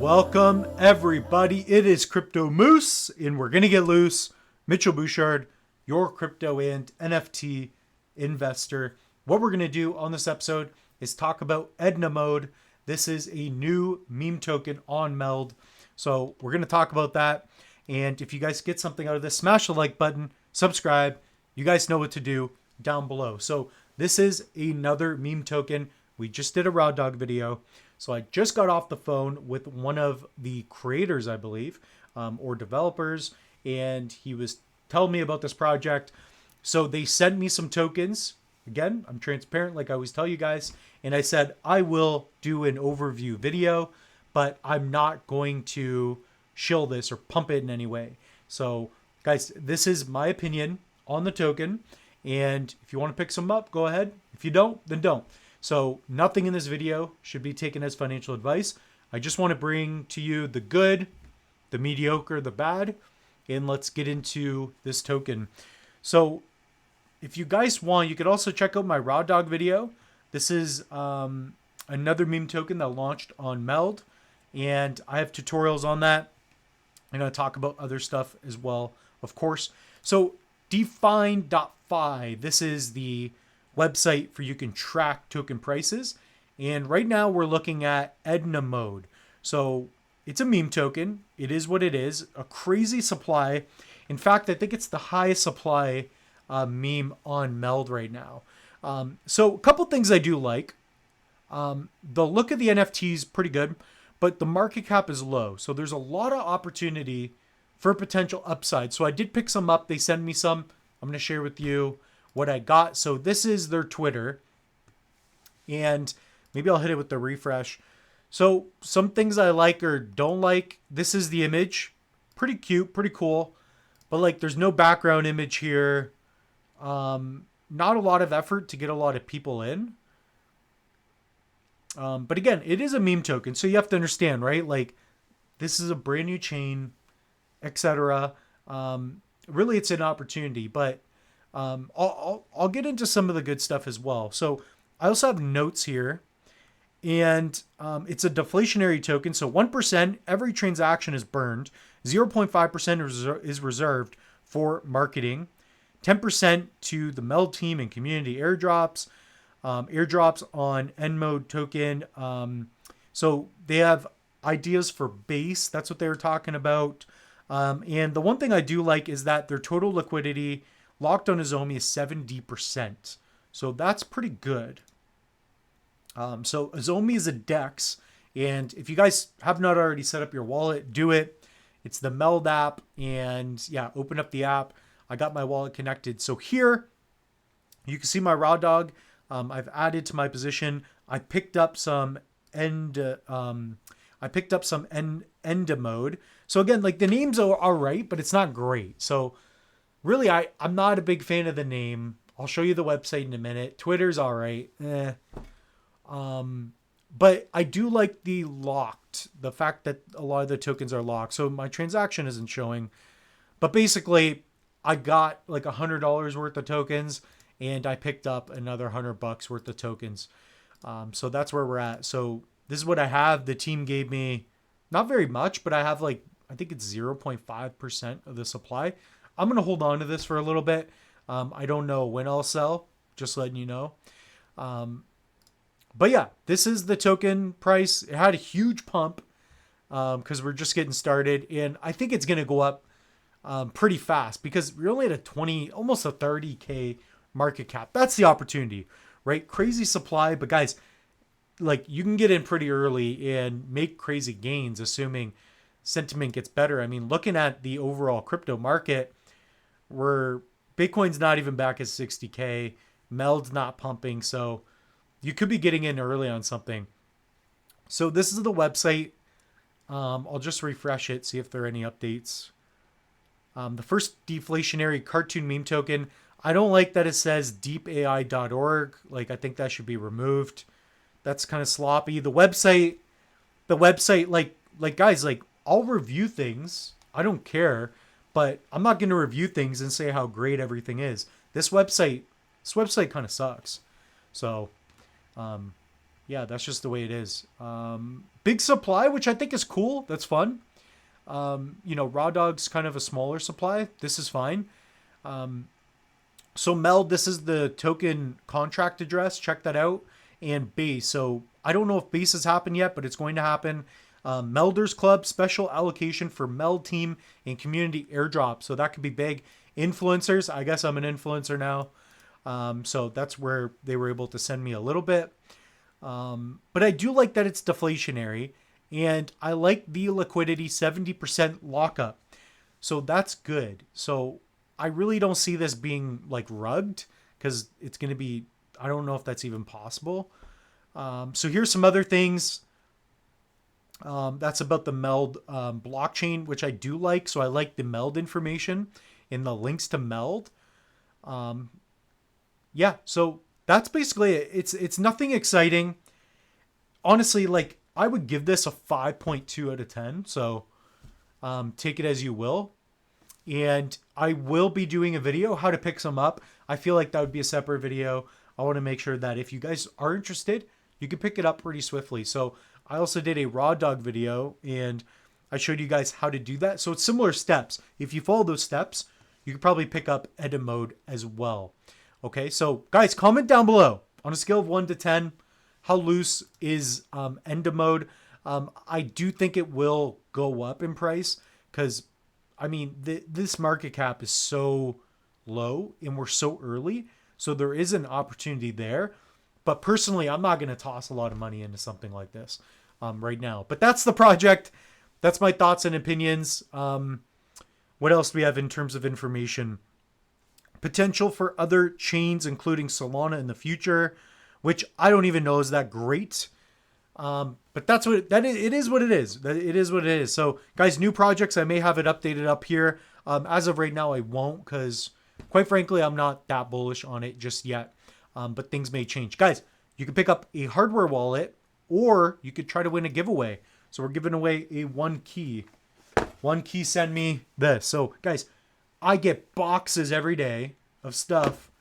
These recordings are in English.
Welcome everybody. It is Crypto Moose and we're going to get loose. Mitchell Bouchard, your crypto and NFT investor. What we're going to do on this episode is talk about EDNAMODE. This is a new meme token on Meld. So we're going to talk about that. And if you guys get something out of this, smash the like button, subscribe. You guys know what to do down below. So this is another meme token. We just did a raw dog video. So I just got off the phone with one of the creators, I believe, or developers, and he was telling me about this project. So they sent me some tokens. Again, I'm transparent like I always tell you guys. And I said, I will do an overview video, but I'm not going to shill this or pump it in any way. So guys, this is my opinion on the token. And if you want to pick some up, go ahead. If you don't, then don't. So nothing in this video should be taken as financial advice. I just want to bring to you the good, the mediocre, the bad, and let's get into this token. So if you guys want, you could also check out my raw dog video. This is another meme token that launched on Meld, and I have tutorials on that. I'm going to talk about other stuff as well, of course. So define.fi, this is the website for you can track token prices. And right now we're looking at EDNAMODE. So it's a meme token. It is what it is. A crazy supply. In fact, I think it's the highest supply meme on Meld right now. So a couple things I do like. The look of the NFT is pretty good, but the market cap is low. So there's a lot of opportunity for potential upside. So I did pick some up. They sent me some. I'm going to share with you what I got. So this is their Twitter, and maybe I'll hit it with the refresh. So some things I like or don't like. This is the image, pretty cute, pretty cool, but like there's no background image here. Not a lot of effort to get a lot of people in. But again, it is a meme token, so you have to understand, right? Like this is a brand new chain, etc. Really, it's an opportunity, but I'll get into some of the good stuff as well. So I also have notes here, and it's a deflationary token. So 1%, every transaction is burned. 0.5% is reserved for marketing. 10% to the Meld team and community airdrops. Airdrops on EDNAMODE token. So they have ideas for base. That's what they were talking about. And the one thing I do like is that their total liquidity locked on Azomi is 70%. So that's pretty good. So Azomi is a DEX. And if you guys have not already set up your wallet, do it. It's the Meld app. And yeah, open up the app. I got my wallet connected. So here, you can see my raw dog. I've added to my position. I picked up some EDNAMODE. So again, like the names are all right, but it's not great. So really, I'm not a big fan of the name. I'll show you the website in a minute. Twitter's all right. But I do like the fact that a lot of the tokens are locked. So my transaction isn't showing. But basically, I got like $100 worth of tokens, and I picked up another $100 worth of tokens. So that's where we're at. So this is what I have. The team gave me not very much, but I have like, I think it's 0.5% of the supply. I'm going to hold on to this for a little bit. I don't know when I'll sell, just letting you know. But yeah, this is the token price. It had a huge pump because we're just getting started. And I think it's going to go up pretty fast because we're only at a 20, almost a 30K market cap. That's the opportunity, right? Crazy supply. But guys, like you can get in pretty early and make crazy gains, assuming sentiment gets better. I mean, looking at the overall crypto market, where Bitcoin's not even back at 60K, Meld's not pumping, so you could be getting in early on something. So this is the website. I'll just refresh it, see if there are any updates. The first deflationary cartoon meme token. I don't like that it says deepai.org. Like, I think that should be removed. That's kind of sloppy. The website, like guys, like I'll review things. I don't care. But I'm not going to review things and say how great everything is. This website kind of sucks. So yeah, that's just the way it is. Big supply, which I think is cool. That's fun. Raw dog's kind of a smaller supply. This is fine. So Meld, this is the token contract address. Check that out. And base. So I don't know if base has happened yet, but it's going to happen. Melders Club, special allocation for Meld team and community airdrop. So that could be big. Influencers. I guess I'm an influencer now. So that's where they were able to send me a little bit. But I do like that it's deflationary. And I like the liquidity 70% lockup. So that's good. So I really don't see this being like rugged because it's going to be, I don't know if that's even possible. So here's some other things. That's about the Meld blockchain, which I do like. So I like the Meld information in the links to Meld. Yeah, so that's basically it. It's nothing exciting. Honestly, like I would give this a 5.2 out of 10. So take it as you will. And I will be doing a video how to pick some up. I feel like that would be a separate video. I want to make sure that if you guys are interested, you can pick it up pretty swiftly. So I also did a raw dog video and I showed you guys how to do that. So it's similar steps. If you follow those steps, you could probably pick up EDNAMODE as well. Okay, so guys, comment down below on a scale of 1 to 10, how loose is EDNAMODE? I do think it will go up in price because, I mean, this market cap is so low and we're so early. So there is an opportunity there. But personally, I'm not going to toss a lot of money into something like this right now. But that's the project. That's my thoughts and opinions. What else do we have in terms of information? Potential for other chains, including Solana in the future, which I don't even know is that great. But that's what it is. What it is. It is what it is. So, guys, new projects. I may have it updated up here. As of right now, I won't because, quite frankly, I'm not that bullish on it just yet. But things may change, guys. You can pick up a hardware wallet, or you could try to win a giveaway. So we're giving away a 1 key. 1 key. Send me this. So, guys, I get boxes every day of stuff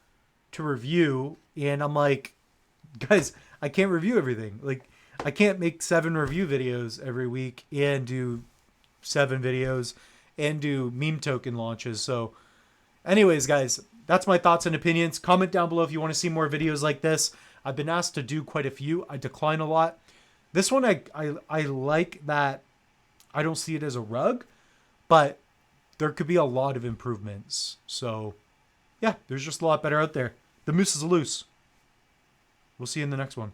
to review, and I'm like, guys, I can't review everything. Like, I can't make 7 review videos every week and do 7 videos and do meme token launches. So anyways, guys, that's my thoughts and opinions. Comment down below if you want to see more videos like this. I've been asked to do quite a few. I decline a lot. This one, I like that I don't see it as a rug, but there could be a lot of improvements. So yeah, there's just a lot better out there. The moose is loose. We'll see you in the next one.